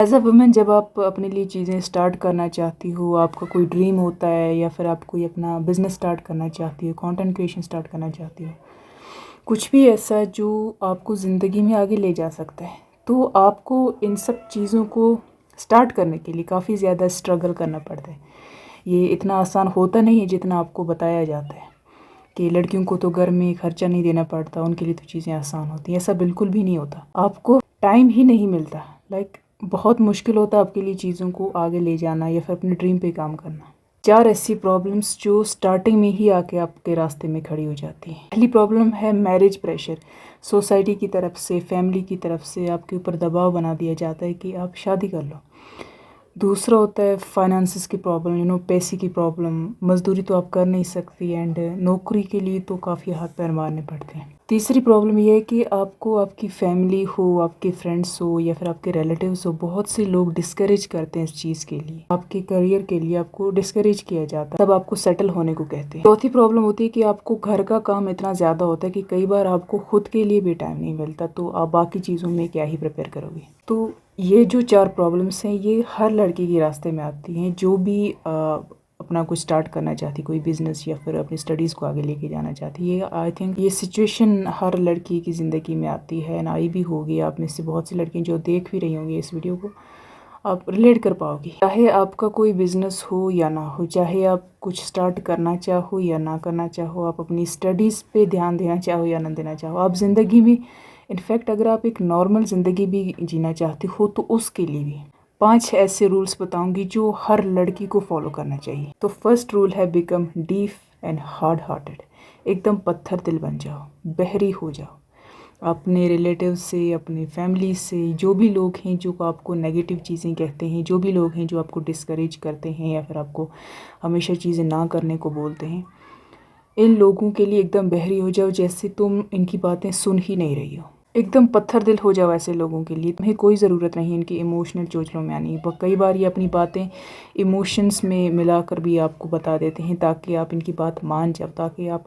As a women जब आप अपने लिए चीज़ें स्टार्ट करना चाहती हो, आपका कोई ड्रीम होता है या फिर आप कोई अपना बिजनेस स्टार्ट करना चाहती हो, कंटेंट क्रिएशन स्टार्ट करना चाहती हो, कुछ भी ऐसा जो आपको ज़िंदगी में आगे ले जा सकता है, तो आपको इन सब चीज़ों को स्टार्ट करने के लिए काफ़ी ज़्यादा स्ट्रगल करना पड़ता है। ये इतना आसान होता नहीं है जितना आपको बताया जाता है कि लड़कियों को तो घर में खर्चा नहीं देना पड़ता, उनके लिए तो चीज़ें आसान होती हैं। ऐसा बिल्कुल भी नहीं होता। आपको टाइम ही नहीं मिलता। बहुत मुश्किल होता है आपके लिए चीज़ों को आगे ले जाना या फिर अपने ड्रीम पे काम करना। 4 ऐसी प्रॉब्लम्स जो स्टार्टिंग में ही आके आपके रास्ते में खड़ी हो जाती हैं। पहली प्रॉब्लम है मैरिज प्रेशर। सोसाइटी की तरफ से, फैमिली की तरफ से आपके ऊपर दबाव बना दिया जाता है कि आप शादी कर लो। दूसरा होता है फाइनेंसिस की प्रॉब्लम, पैसे की प्रॉब्लम। मज़दूरी तो आप कर नहीं सकती एंड नौकरी के लिए तो काफ़ी हाथ पैर मारने पड़ते हैं। तीसरी प्रॉब्लम ये है कि आपको आपकी फैमिली हो, आपके फ्रेंड्स हो या फिर आपके रिलेटिव्स हो, बहुत से लोग डिस्करेज करते हैं इस चीज़ के लिए। आपके करियर के लिए आपको डिस्करेज किया जाता है, तब आपको सेटल होने को कहते हैं। चौथी प्रॉब्लम होती है कि आपको घर का काम इतना ज़्यादा होता है कि कई बार आपको खुद के लिए भी टाइम नहीं मिलता, तो आप बाकी चीज़ों में क्या ही प्रिपेयर करोगे। तो ये जो 4 प्रॉब्लम्स हैं, ये हर लड़की के रास्ते में आती हैं जो भी अपना कुछ स्टार्ट करना चाहती, कोई बिज़नेस या फिर अपनी स्टडीज़ को आगे लेके जाना चाहती है। आई थिंक ये सिचुएशन हर लड़की की ज़िंदगी में आती है, ना आई भी होगी। आप में से बहुत सी लड़कियां जो देख भी रही होंगी इस वीडियो को, आप रिलेट कर पाओगी। चाहे आपका कोई बिज़नेस हो या ना हो, चाहे आप कुछ स्टार्ट करना चाहो या ना करना चाहो, आप अपनी स्टडीज़ पे ध्यान देना चाहो या ना देना चाहो, आप ज़िंदगी में इनफैक्ट अगर आप एक नॉर्मल ज़िंदगी भी जीना चाहते हो तो उसके लिए भी 5 ऐसे रूल्स बताऊंगी जो हर लड़की को फॉलो करना चाहिए। तो फर्स्ट रूल है become deep and hard hearted. एकदम पत्थर दिल बन जाओ, बहरी हो जाओ। अपने रिलेटिव से, अपनी फैमिली से, जो भी लोग हैं जो आपको नेगेटिव चीज़ें कहते हैं, जो भी लोग हैं जो आपको डिस्करेज करते हैं या फिर आपको हमेशा चीज़ें ना करने को बोलते हैं, इन लोगों के लिए एकदम बहरी हो जाओ, जैसे तुम इनकी बातें सुन ही नहीं रही हो। एकदम पत्थर दिल हो जाओ ऐसे लोगों के लिए। तुम्हें कोई ज़रूरत नहीं इनकी इमोशनल चोचलों में आनी। कई बार ये अपनी बातें इमोशंस में मिलाकर भी आपको बता देते हैं ताकि आप इनकी बात मान जाओ, ताकि आप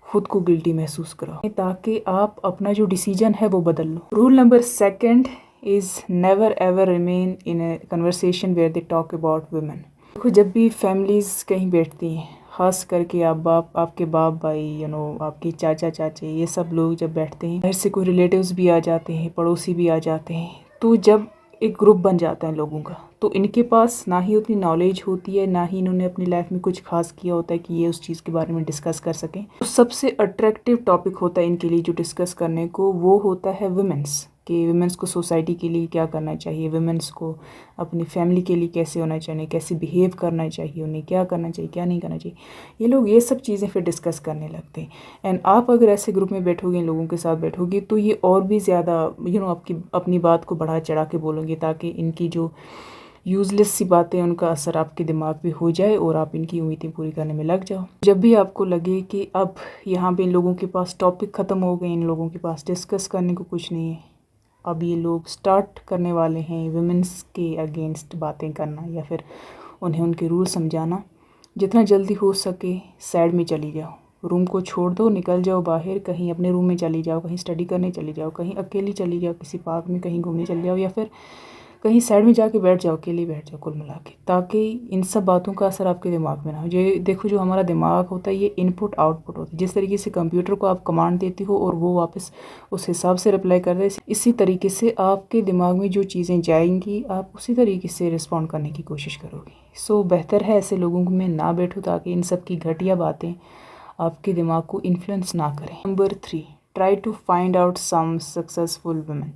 खुद को गिल्टी महसूस करो, ताकि आप अपना जो डिसीजन है वो बदल लो। Rule number 2 is never ever remain in a conversation where they talk about women. देखो, जब भी फैमिलीज़ कहीं बैठती हैं, ख़ास करके आपके बाप भाई, आपके चाचा चाची, ये सब लोग जब बैठते हैं, घर से कोई रिलेटिव्स भी आ जाते हैं, पड़ोसी भी आ जाते हैं, तो जब एक ग्रुप बन जाता है लोगों का, तो इनके पास ना ही उतनी नॉलेज होती है, ना ही इन्होंने अपनी लाइफ में कुछ खास किया होता है कि ये उस चीज़ के बारे में डिस्कस कर सकें। तो सबसे अट्रैक्टिव टॉपिक होता है इनके लिए जो डिस्कस करने को, वो होता है वुमेन्स, कि वुमेन्स को सोसाइटी के लिए क्या करना चाहिए, वुमेन्स को अपनी फैमिली के लिए कैसे होना चाहिए, कैसे बिहेव करना चाहिए, उन्हें क्या करना चाहिए, क्या नहीं करना चाहिए। ये लोग ये सब चीज़ें फिर डिस्कस करने लगते हैं। एंड आप अगर ऐसे ग्रुप में बैठोगे, इन लोगों के साथ बैठोगे, तो ये और भी ज़्यादा आपकी अपनी बात को बढ़ा चढ़ा के बोलोगे, ताकि इनकी जो यूज़लेस सी बातें, उनका असर आपके दिमाग पे हो जाए और आप इनकी उम्मीदें पूरी करने में लग जाओ। जब भी आपको लगे कि अब यहाँ पे इन लोगों के पास टॉपिक ख़त्म हो गए, इन लोगों के पास डिस्कस करने को कुछ नहीं है, अब ये लोग स्टार्ट करने वाले हैं वुमेन्स के अगेंस्ट बातें करना या फिर उन्हें उनके रूल समझाना, जितना जल्दी हो सके साइड में चली जाओ, रूम को छोड़ दो, निकल जाओ बाहर, कहीं अपने रूम में चली जाओ, कहीं स्टडी करने चली जाओ, कहीं अकेली चली जाओ, किसी पार्क में कहीं घूमने चली जाओ, या फिर कहीं साइड में जाके बैठ जाओ, अकेले बैठ जाओ कुल मिला के, ताकि इन सब बातों का असर आपके दिमाग में ना हो। ये देखो, जो हमारा दिमाग होता है ये इनपुट आउटपुट होता है। जिस तरीके से कंप्यूटर को आप कमांड देती हो और वो वापस उस हिसाब से रिप्लाई कर दे, इसी तरीके से आपके दिमाग में जो चीज़ें जाएंगी आप उसी तरीके से रिस्पॉन्ड करने की कोशिश करोगे। सो बेहतर है ऐसे लोगों में ना बैठो, ताकि इन सब की घटिया बातें आपके दिमाग को इन्फ्लुएंस ना करें। Number 3, try to find out some successful women.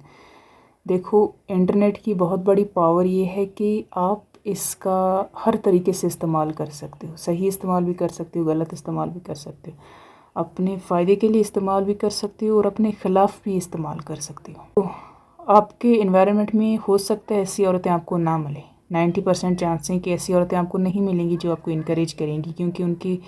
देखो, इंटरनेट की बहुत बड़ी पावर ये है कि आप इसका हर तरीके से इस्तेमाल कर सकते हो। सही इस्तेमाल भी कर सकते हो, गलत इस्तेमाल भी कर सकते हो, अपने फ़ायदे के लिए इस्तेमाल भी कर सकते हो और अपने ख़िलाफ़ भी इस्तेमाल कर सकते हो। तो आपके इन्वायरमेंट में हो सकता है ऐसी औरतें आपको ना मिले। 90% चांस हैं कि ऐसी औरतें आपको नहीं मिलेंगी जो आपको इनकरेज करेंगी, क्योंकि उनकी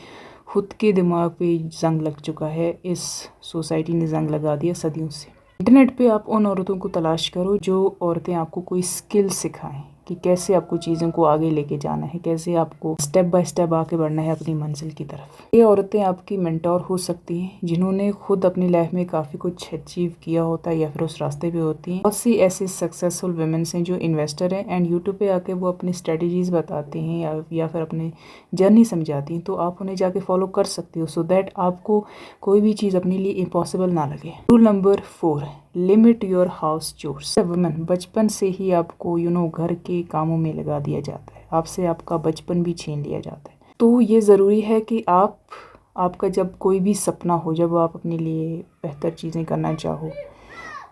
खुद के दिमाग पे जंग लग चुका है। इस सोसाइटी ने जंग लगा दिया सदियों से। इंटरनेट पे आप उन औरतों को तलाश करो जो औरतें आपको कोई स्किल सिखाएं, कि कैसे आपको चीज़ों को आगे लेके जाना है, कैसे आपको स्टेप बाय स्टेप आगे बढ़ना है अपनी मंजिल की तरफ। ये औरतें आपकी मेंटोर हो सकती हैं जिन्होंने खुद अपनी लाइफ में काफ़ी कुछ अचीव किया होता है या फिर उस रास्ते पे होती हैं। बहुत सी ऐसे सक्सेसफुल वुमेन्स हैं जो इन्वेस्टर हैं एंड यूट्यूब पे आके वो अपनी स्ट्रेटजीज बताते हैं या फिर अपनी जर्नी समझाती हैं, तो आप उन्हें जाके फॉलो कर सकते हो सो दैट आपको कोई भी चीज़ अपने लिए इम्पॉसिबल ना लगे। Rule number 4, limit your house chores. Women, बचपन से ही आपको घर के कामों में लगा दिया जाता है, आपसे आपका बचपन भी छीन लिया जाता है। तो ये ज़रूरी है कि आपका जब कोई भी सपना हो, जब आप अपने लिए बेहतर चीज़ें करना चाहो,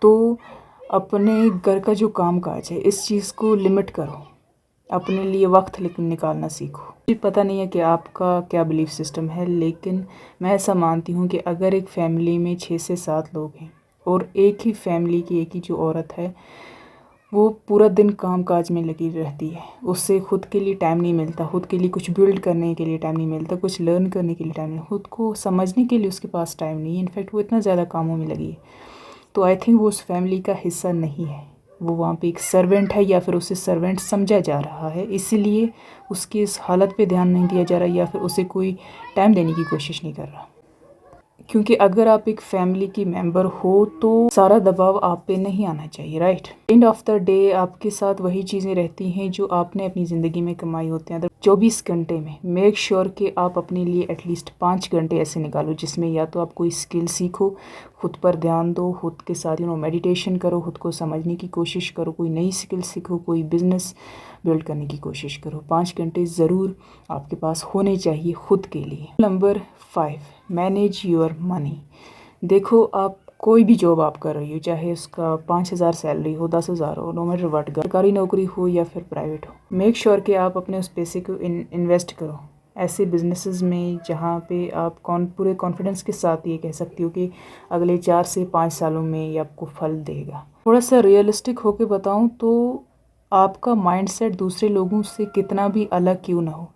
तो अपने घर का जो काम काज है इस चीज़ को लिमिट करो, अपने लिए वक्त निकालना सीखो। मुझे पता नहीं है कि आपका क्या बिलीफ सिस्टम है, लेकिन मैं ऐसा मानती हूँ कि अगर एक फैमिली में 6 से 7 लोग हैं और एक ही फैमिली की एक ही जो औरत है वो पूरा दिन काम काज में लगी रहती है, उससे खुद के लिए टाइम नहीं मिलता, खुद के लिए कुछ बिल्ड करने के लिए टाइम नहीं मिलता, कुछ लर्न करने के लिए टाइम नहीं, खुद को समझने के लिए उसके पास टाइम नहीं है। इनफैक्ट वो इतना ज़्यादा कामों में लगी है, तो आई थिंक वो उस फैमिली का हिस्सा नहीं है, वो वहाँ पे एक सर्वेंट है या फिर उसे सर्वेंट समझा जा रहा है, इसीलिए उसकी इस हालत पे ध्यान नहीं दिया जा रहा या फिर उसे कोई टाइम देने की कोशिश नहीं कर रहा। क्योंकि अगर आप एक फैमिली की मेंबर हो तो सारा दबाव आप पे नहीं आना चाहिए, right. End of the day आपके साथ वही चीज़ें रहती हैं जो आपने अपनी ज़िंदगी में कमाई होती हैं। 24 घंटे में मेक श्योर कि आप अपने लिए एटलीस्ट 5 घंटे ऐसे निकालो जिसमें या तो आप कोई स्किल सीखो, खुद पर ध्यान दो, खुद के साथ मेडिटेशन करो, खुद को समझने की कोशिश करो, कोई नई स्किल सीखो, कोई बिजनेस बिल्ड करने की कोशिश करो। 5 घंटे ज़रूर आपके पास होने चाहिए खुद के लिए। Number 5, manage your money. देखो, आप कोई भी जॉब आप कर रही हो, चाहे उसका 5,000 सैलरी हो, 10,000 हो, नो मैटर व्हाट, सरकारी नौकरी हो या फिर प्राइवेट हो, मेक श्योर कि आप अपने उस पैसे को इन्वेस्ट करो ऐसे बिजनेसेस में जहाँ पे आप पूरे कॉन्फिडेंस के साथ ये कह सकती हो कि अगले 4 से 5 सालों में ये आपको फल देगा। थोड़ा सा रियलिस्टिक होके बताऊँ तो आपका माइंडसेट दूसरे लोगों से कितना भी अलग क्यों ना हो,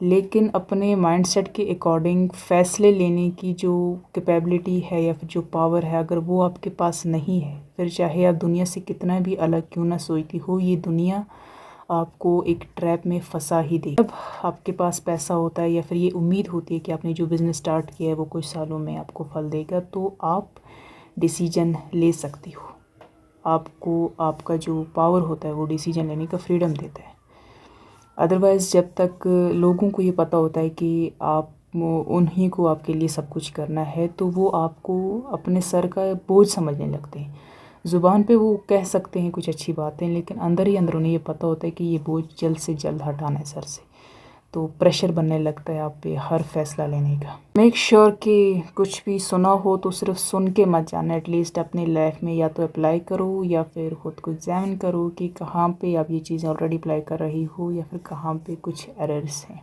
लेकिन अपने माइंडसेट के अकॉर्डिंग फ़ैसले लेने की जो कैपेबिलिटी है या फिर जो पावर है, अगर वो आपके पास नहीं है, फिर चाहे आप दुनिया से कितना भी अलग क्यों ना सोचती हो, ये दुनिया आपको एक ट्रैप में फंसा ही दे। जब आपके पास पैसा होता है या फिर ये उम्मीद होती है कि आपने जो बिज़नेस स्टार्ट किया है वो कुछ सालों में आपको फल देगा, तो आप डिसीजन ले सकती हो। आपको आपका जो पावर होता है वो डिसीजन लेने का फ्रीडम देता है। अदरवाइज़ जब तक लोगों को ये पता होता है कि उन्हीं को आपके लिए सब कुछ करना है, तो वो आपको अपने सर का बोझ समझने लगते हैं। ज़ुबान पे वो कह सकते हैं कुछ अच्छी बातें, लेकिन अंदर ही अंदर उन्हें ये पता होता है कि ये बोझ जल्द से जल्द हटाना है सर से, तो प्रेशर बनने लगता है आप पे हर फैसला लेने का। मेक श्योर कि कुछ भी सुना हो तो सिर्फ सुन के मत जाना, एटलीस्ट अपनी लाइफ में या तो अप्लाई करो या फिर खुद को एग्जामिन करो कि कहाँ पे आप ये चीज़ें ऑलरेडी अप्लाई कर रही हो या फिर कहाँ पे कुछ एरर्स हैं।